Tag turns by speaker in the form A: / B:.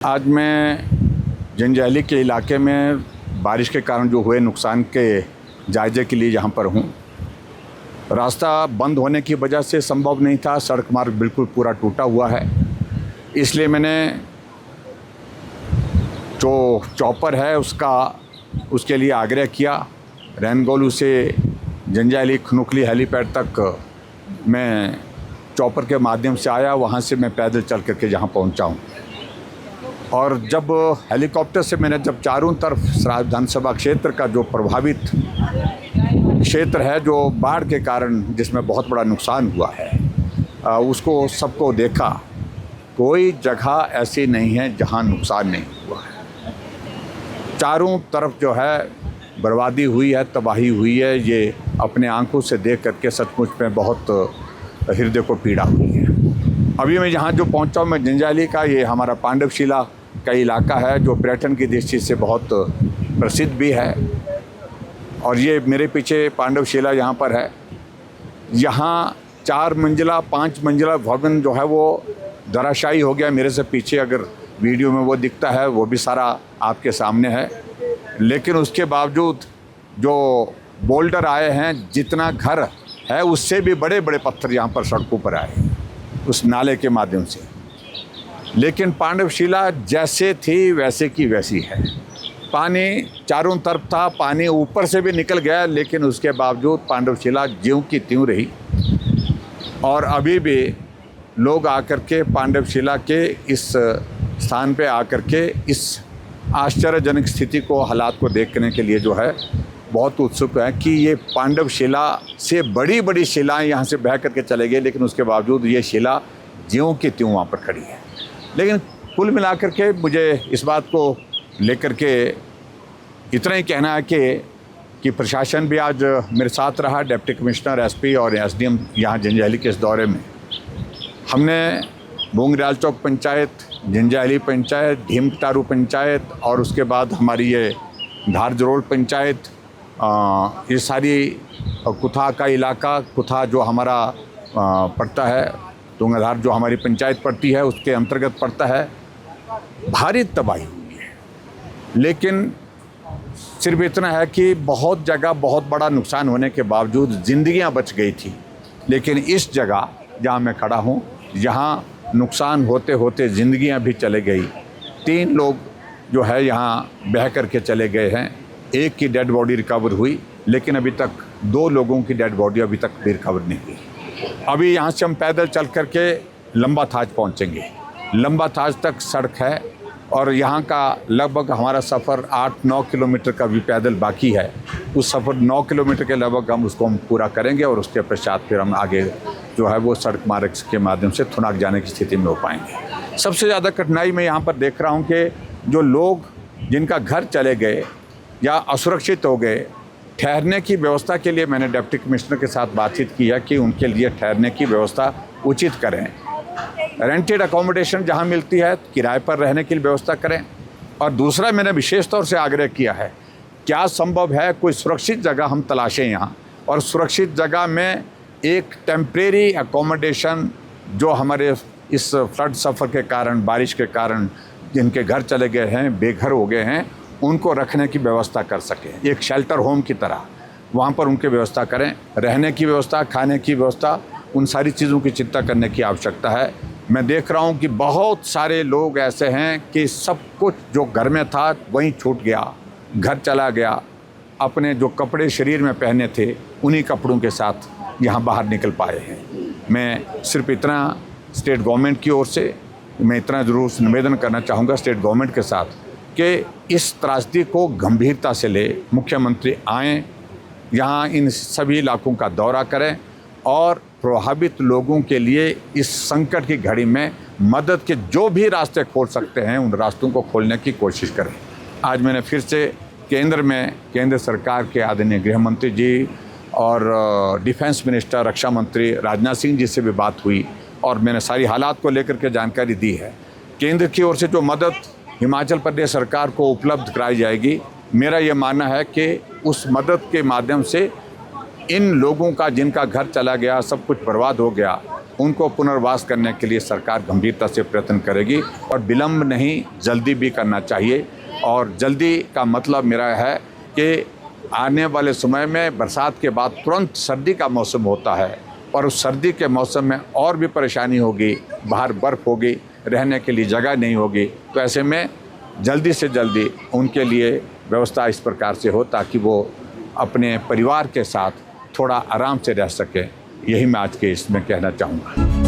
A: आज मैं जंजैहली के इलाके में बारिश के कारण जो हुए नुकसान के जायजे के लिए यहाँ पर हूँ। रास्ता बंद होने की वजह से संभव नहीं था, सड़क मार्ग बिल्कुल पूरा टूटा हुआ है। इसलिए मैंने जो चॉपर है उसके लिए आग्रह किया। रैनगोलू से जंजैहली खनुखली हेलीपैड तक मैं चॉपर के माध्यम से आया, वहाँ से मैं पैदल चल करके यहाँ पहुँचा हूँ। और जब हेलीकॉप्टर से मैंने जब चारों तरफ सराय विधानसभा क्षेत्र का जो प्रभावित क्षेत्र है, जो बाढ़ के कारण जिसमें बहुत बड़ा नुकसान हुआ है, उसको सबको देखा। कोई जगह ऐसी नहीं है जहां नुकसान नहीं हुआ है। चारों तरफ जो है बर्बादी हुई है, तबाही हुई है। ये अपने आंखों से देख करके सचमुच में बहुत हृदय को पीड़ा हुई है। अभी मैं यहाँ जो पहुँचा हूँ, मैं जंजैहली का, ये हमारा पांडवशिला का इलाका है जो पर्यटन की दृष्टि से बहुत प्रसिद्ध भी है। और ये मेरे पीछे पांडवशिला यहाँ पर है। यहाँ 4 मंजिला 5 मंजिला भवन जो है वो धराशायी हो गया। मेरे से पीछे अगर वीडियो में वो दिखता है, वो भी सारा आपके सामने है। लेकिन उसके बावजूद जो बोल्डर आए हैं, जितना घर है उससे भी बड़े बड़े पत्थर यहाँ पर सड़कों पर आए उस नाले के माध्यम से। लेकिन पांडवशिला जैसे थी वैसे की वैसी है। पानी चारों तरफ था, पानी ऊपर से भी निकल गया, लेकिन उसके बावजूद पांडवशिला ज्यों की त्यों रही। और अभी भी लोग आकर के पांडवशिला के इस स्थान पे आकर के इस आश्चर्यजनक स्थिति को, हालात को देखने के लिए जो है बहुत उत्सुक है कि ये पांडवशिला से बड़ी बड़ी शिलाएँ यहाँ से बह करके चले गए, लेकिन उसके बावजूद ये शिला ज्यों की त्यों वहाँ पर खड़ी है। लेकिन कुल मिलाकर के मुझे इस बात को लेकर के इतना ही कहना है कि प्रशासन भी आज मेरे साथ रहा। डिप्टी कमिश्नर, एसपी और एसडीएम यहाँ जंजैहली के इस दौरे में हमने बोंगरियाल चौक पंचायत, जंजैहली पंचायत, भीमतारू पंचायत और उसके बाद हमारी ये धारजरोड़ पंचायत, ये सारी कुथा का इलाका, कुथा जो हमारा पड़ता है, तुंगाधार जो हमारी पंचायत पड़ती है उसके अंतर्गत पड़ता है, भारी तबाही हुई है। लेकिन सिर्फ इतना है कि बहुत जगह बहुत बड़ा नुकसान होने के बावजूद ज़िंदगियां बच गई थी। लेकिन इस जगह जहां मैं खड़ा हूं, यहाँ नुकसान होते होते ज़िंदगियां भी चले गई। 3 लोग जो है यहाँ बह कर के चले गए हैं। एक की डेड बॉडी रिकवर हुई, लेकिन अभी तक 2 लोगों की डेड बॉडी अभी तक भी रिकवर नहीं हुई। अभी यहाँ से हम पैदल चल करके लंबा थाज पहुँचेंगे। लंबा थाज तक सड़क है और यहाँ का लगभग हमारा सफ़र 8-9 किलोमीटर का भी पैदल बाकी है। उस सफ़र 9 किलोमीटर के लगभग हम पूरा करेंगे और उसके पश्चात फिर हम आगे जो है वो सड़क मार्ग के माध्यम से थुनाग जाने की स्थिति में हो पाएंगे। सबसे ज़्यादा कठिनाई मैं यहाँ पर देख रहा हूँ कि जो लोग जिनका घर चले गए या असुरक्षित हो गए, ठहरने की व्यवस्था के लिए मैंने डिप्टी कमिश्नर के साथ बातचीत की है कि उनके लिए ठहरने की व्यवस्था उचित करें। रेंटेड अकोमोडेशन जहां मिलती है किराए पर रहने की व्यवस्था करें। और दूसरा मैंने विशेष तौर से आग्रह किया है, क्या संभव है कोई सुरक्षित जगह हम तलाशें यहाँ, और सुरक्षित जगह में एक टेम्परेरी अकोमोडेशन जो हमारे इस फ्लड सफ़र के कारण, बारिश के कारण जिनके घर चले गए हैं, बेघर हो गए हैं, उनको रखने की व्यवस्था कर सकें। एक शेल्टर होम की तरह वहाँ पर उनकी व्यवस्था करें। रहने की व्यवस्था, खाने की व्यवस्था, उन सारी चीज़ों की चिंता करने की आवश्यकता है। मैं देख रहा हूँ कि बहुत सारे लोग ऐसे हैं कि सब कुछ जो घर में था वहीं छूट गया, घर चला गया। अपने जो कपड़े शरीर में पहने थे उन्हीं कपड़ों के साथ यहाँ बाहर निकल पाए हैं। मैं सिर्फ इतना स्टेट गवर्नमेंट की ओर से मैं इतना ज़रूर निवेदन करना चाहूँगा स्टेट गवर्नमेंट के साथ कि इस त्रासदी को गंभीरता से ले। मुख्यमंत्री आएँ, यहाँ इन सभी इलाकों का दौरा करें और प्रभावित लोगों के लिए इस संकट की घड़ी में मदद के जो भी रास्ते खोल सकते हैं उन रास्तों को खोलने की कोशिश करें। आज मैंने फिर से केंद्र सरकार के आदरणीय गृह मंत्री जी और डिफेंस मिनिस्टर, रक्षा मंत्री राजनाथ सिंह जी से भी बात हुई और मैंने सारी हालात को लेकर के जानकारी दी है। केंद्र की ओर से जो मदद हिमाचल प्रदेश सरकार को उपलब्ध कराई जाएगी, मेरा ये मानना है कि उस मदद के माध्यम से इन लोगों का जिनका घर चला गया, सब कुछ बर्बाद हो गया, उनको पुनर्वास करने के लिए सरकार गंभीरता से प्रयत्न करेगी और विलंब नहीं, जल्दी भी करना चाहिए। और जल्दी का मतलब मेरा है कि आने वाले समय में बरसात के बाद तुरंत सर्दी का मौसम होता है, और उस सर्दी के मौसम में और भी परेशानी होगी, बाहर बर्फ़ होगी, रहने के लिए जगह नहीं होगी। तो ऐसे में जल्दी से जल्दी उनके लिए व्यवस्था इस प्रकार से हो ताकि वो अपने परिवार के साथ थोड़ा आराम से रह सकें। यही मैं आज के इसमें कहना चाहूँगा।